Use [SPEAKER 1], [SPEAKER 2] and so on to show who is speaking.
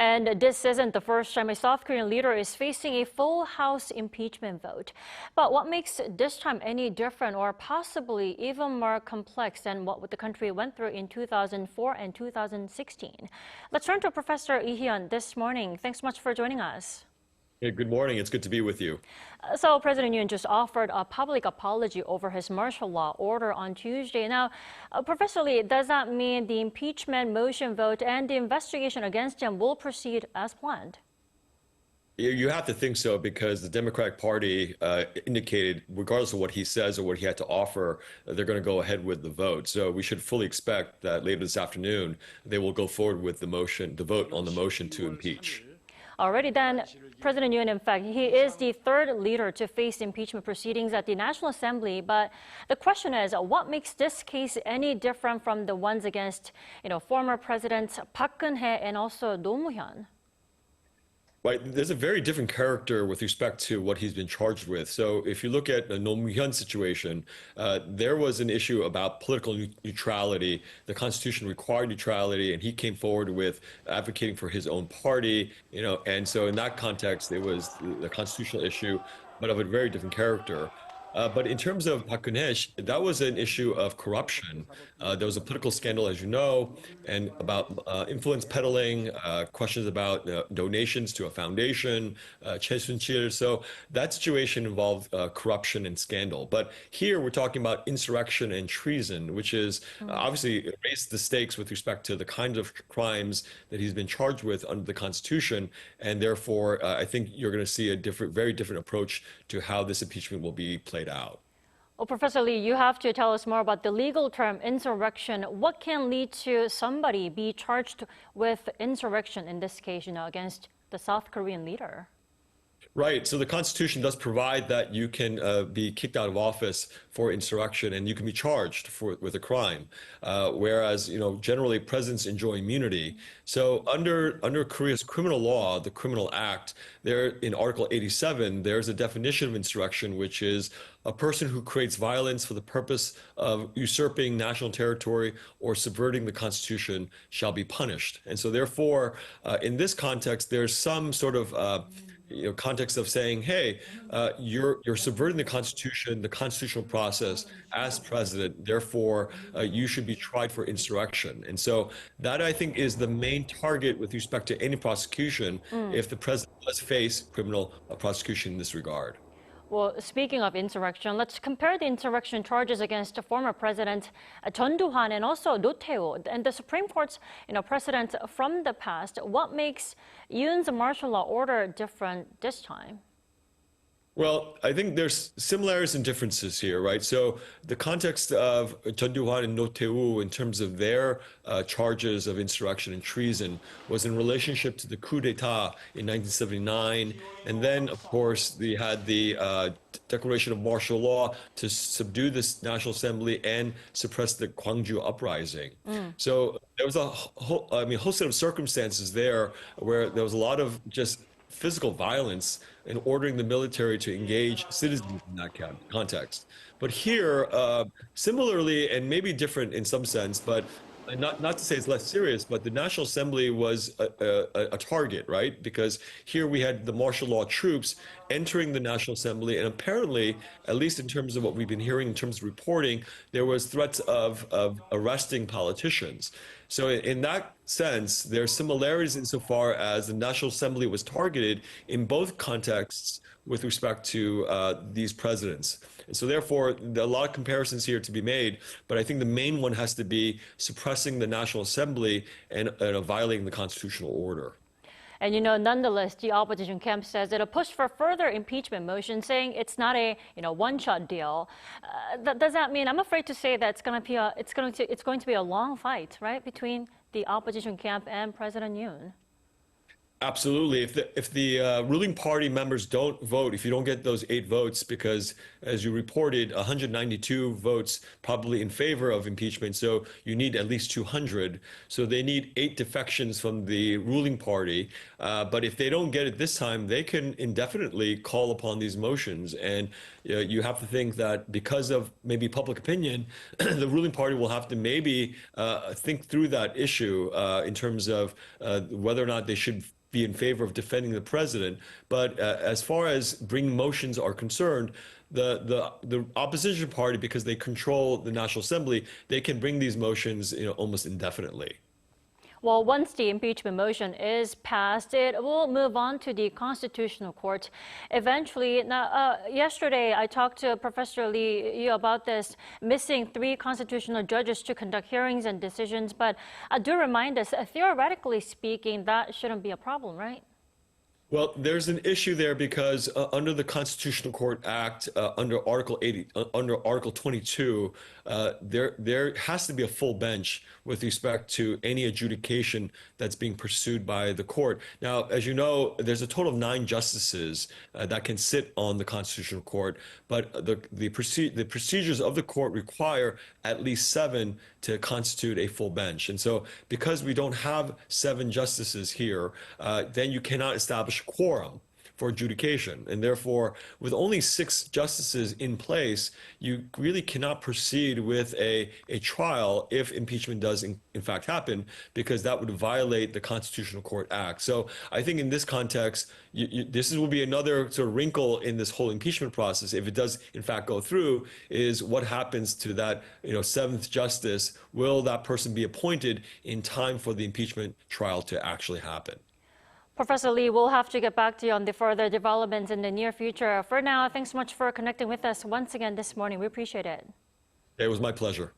[SPEAKER 1] And this isn't the first time a South Korean leader is facing a full House impeachment vote. But what makes this time any different or possibly even more complex than what the country went through in 2004 and 2016? Let's turn to Professor Lee Hee-eun this morning. Thanks so much for joining us.
[SPEAKER 2] Hey, good morning. It's good to be with you.
[SPEAKER 1] So President Yoon just offered a public apology over his martial law order on Tuesday. Now, Professor Lee, does that mean the impeachment motion vote and the investigation against him will proceed as planned?
[SPEAKER 2] You have to think so because the Democratic Party indicated, regardless of what he says or what he had to offer, they're going to go ahead with the vote. So we should fully expect that later this afternoon, they will go forward with the motion, the vote on the motion to impeach.
[SPEAKER 1] Already then, President Yoon, in fact, he is the third leader to face impeachment proceedings at the National Assembly. But the question is, what makes this case any different from the ones against, former Presidents Park Geun-hye and also Moo-hyun?
[SPEAKER 2] Right, there's a very different character with respect to what he's been charged with. So if you look at the Moo-hyun situation, there was an issue about political neutrality. The Constitution required neutrality, and he came forward with advocating for his own party, and so in that context, it was the constitutional issue, but of a very different character. But in terms of Park Geun-hye, that was an issue of corruption. There was a political scandal, as you know, and about influence peddling, questions about donations to a foundation, Choi. So that situation involved corruption and scandal. But here we're talking about insurrection and treason, which is obviously raised the stakes with respect to the kinds of crimes that he's been charged with under the Constitution. And therefore, I think you're going to see a very different approach to how this impeachment will be played out.
[SPEAKER 1] Well, Professor Lee, you have to tell us more about the legal term insurrection. What can lead to somebody be charged with insurrection in this case, against the South Korean leader?
[SPEAKER 2] Right. So the Constitution does provide that you can be kicked out of office for insurrection and you can be charged with a crime, whereas generally presidents enjoy immunity. So under Korea's criminal law, the Criminal Act, there in Article 87, there's a definition of insurrection, which is a person who creates violence for the purpose of usurping national territory or subverting the Constitution shall be punished. And so therefore, in this context, there's some sort of context of saying, hey, you're subverting the Constitution, the constitutional process as president, therefore you should be tried for insurrection. And so that, I think, is the main target with respect to any prosecution if the president does face criminal prosecution in this regard.
[SPEAKER 1] Well, speaking of insurrection, let's compare the insurrection charges against former President Chun Doo-hwan and also Roh Tae-woo and the Supreme Court's precedent from the past. What makes Yoon's martial law order different this time?
[SPEAKER 2] Well, I think there's similarities and differences here, right? So the context of Chun Doo-hwan and Roh Tae-woo in terms of their charges of insurrection and treason was in relationship to the coup d'etat in 1979. And then, of course, they had the declaration of martial law to subdue this National Assembly and suppress the Gwangju uprising. So there was a whole set of circumstances there where there was a lot of just physical violence in ordering the military to engage citizens in that context. But here, similarly, and maybe different in some sense, but not to say it's less serious, but the National Assembly was a target, right? Because here we had the martial law troops entering the National Assembly, and apparently, at least in terms of what we've been hearing in terms of reporting, there was threats of arresting politicians. So in that sense, there are similarities insofar as the National Assembly was targeted in both contexts with respect to these presidents. And so therefore, there are a lot of comparisons here to be made, but I think the main one has to be suppressing the National Assembly and violating the constitutional order.
[SPEAKER 1] And nonetheless, the opposition camp says it'll push for further impeachment motion, saying it's not a one-shot deal. Does that mean, I'm afraid to say that it's going to be a long fight, right, between the opposition camp and President Yoon?
[SPEAKER 2] Absolutely. If the ruling party members don't vote, if you don't get those 8 votes, because as you reported, 192 votes probably in favor of impeachment, so you need at least 200. So they need 8 defections from the ruling party. But if they don't get it this time, they can indefinitely call upon these motions. And you have to think that because of maybe public opinion, the ruling party will have to maybe think through that issue in terms of whether or not they should be in favor of defending the president. But as far as bringing motions are concerned, the opposition party, because they control the National Assembly, they can bring these motions, almost indefinitely.
[SPEAKER 1] Well, once the impeachment motion is passed, it will move on to the Constitutional Court eventually. Now, yesterday, I talked to Professor Lee Hee-eun about this, missing 3 constitutional judges to conduct hearings and decisions. But do remind us, theoretically speaking, that shouldn't be a problem, right?
[SPEAKER 2] Well, there's an issue there because under the Constitutional Court Act, under Article 80, under Article 22, there has to be a full bench with respect to any adjudication that's being pursued by the court. Now, as you know, there's a total of 9 justices that can sit on the Constitutional Court, but the procedures of the court require at least 7 to constitute a full bench. And so because we don't have 7 justices here, then you cannot establish quorum for adjudication. And therefore, with only 6 justices in place, you really cannot proceed with a trial if impeachment does in fact happen, because that would violate the Constitutional Court Act. So I think in this context, this will be another sort of wrinkle in this whole impeachment process. If it does in fact go through, is what happens to that 7th justice? Will that person be appointed in time for the impeachment trial to actually happen?
[SPEAKER 1] Professor Lee, we'll have to get back to you on the further developments in the near future. For now, thanks so much for connecting with us once again this morning. We appreciate it.
[SPEAKER 2] It was my pleasure.